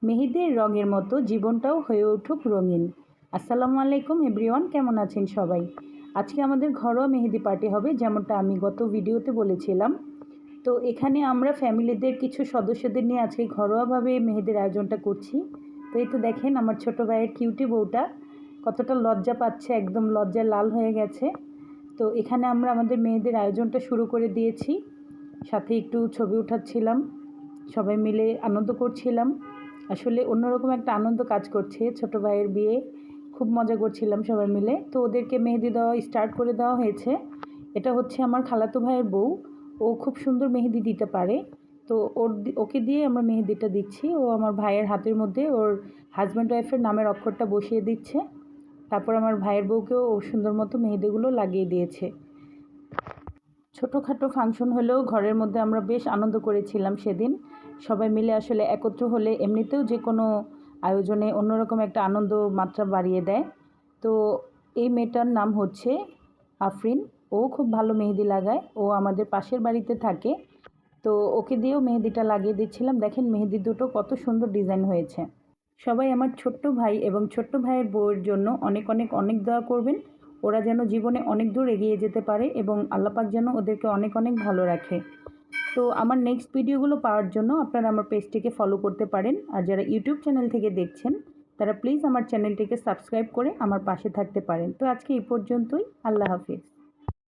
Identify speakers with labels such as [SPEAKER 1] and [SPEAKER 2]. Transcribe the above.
[SPEAKER 1] মেহেদির রঙের মতো জীবনটাও হয়ে উঠুক রঙিন। আসসালামু আলাইকুম এভরিওয়ান, কেমন আছেন সবাই? আজকে আমাদের ঘরোয়া মেহেদি পার্টি হবে, যেমনটা আমি গত ভিডিওতে বলেছিলাম। তো এখানে আমরা ফ্যামিলিদের কিছু সদস্যদের নিয়ে আজকে ঘরোয়াভাবে মেহেদির আয়োজনটা করছি। তো এই তো দেখেন আমার ছোট ভাইয়ের কিউটি বউটা কতটা লজ্জা পাচ্ছে, একদম লজ্জায় লাল হয়ে গেছে। তো এখানে আমরা আমাদের মেহেদির আয়োজনটা শুরু করে দিয়েছি, সাথে একটু ছবি উঠাচ্ছিলাম, সবাই মিলে আনন্দ করছিলাম। আসলে অন্যরকম একটা আনন্দ কাজ করছে, ছোট ভাইয়ের বিয়ে, খুব মজা করছিলাম সবাই মিলে। তো ওদেরকে মেহেদি দেওয়া স্টার্ট করে দেওয়া হয়েছে। এটা হচ্ছে আমার খালাতো ভাইয়ের বউ, ও খুব সুন্দর মেহেদি দিতে পারে। তো ওকে দিয়ে আমরা মেহেদিটা দিচ্ছি। ও আমার ভাইয়ের হাতের মধ্যে ওর হাজব্যান্ড ওয়াইফের নামের অক্ষরটা বসিয়ে দিচ্ছে। তারপর আমার ভাইয়ের বউকেও ও সুন্দর মতো মেহেদিগুলো লাগিয়ে দিয়েছে। ছোটোখাটো ফাংশন হলেও ঘরের মধ্যে আমরা বেশ আনন্দ করেছিলাম সেদিন। সবাই মিলে আসলে একত্র হলে এমনিতেও যে কোনো আয়োজনে অন্যরকম একটা আনন্দ মাত্রা বাড়িয়ে দেয়। তো এই মেয়েটার নাম হচ্ছে আফরিন। ও খুব ভালো মেহেদি লাগায়, ও আমাদের পাশের বাড়িতে থাকে। তো ওকে দিয়েও মেহেদিটা লাগিয়ে দিচ্ছিলাম। দেখেন মেহেদি দুটো কত সুন্দর ডিজাইন হয়েছে। সবাই আমার ছোট্ট ভাই এবং ছোট্ট ভাইয়ের বউয়ের জন্য অনেক অনেক অনেক দোয়া করবেন। ওরা যেন জীবনে অনেক দূর এগিয়ে যেতে পারে এবং আল্লাহ পাক যেন ওদেরকে অনেক অনেক ভালো রাখে। তো আমার নেক্সট ভিডিওগুলো পাওয়ার জন্য আপনারা আমার পেজটিকে ফলো করতে পারেন। আর যারা ইউটিউব চ্যানেল থেকে দেখছেন তারা প্লিজ আমার চ্যানেলটিকে সাবস্ক্রাইব করে আমার পাশে থাকতে পারেন। তো আজকে এই পর্যন্তই। আল্লাহ হাফিজ।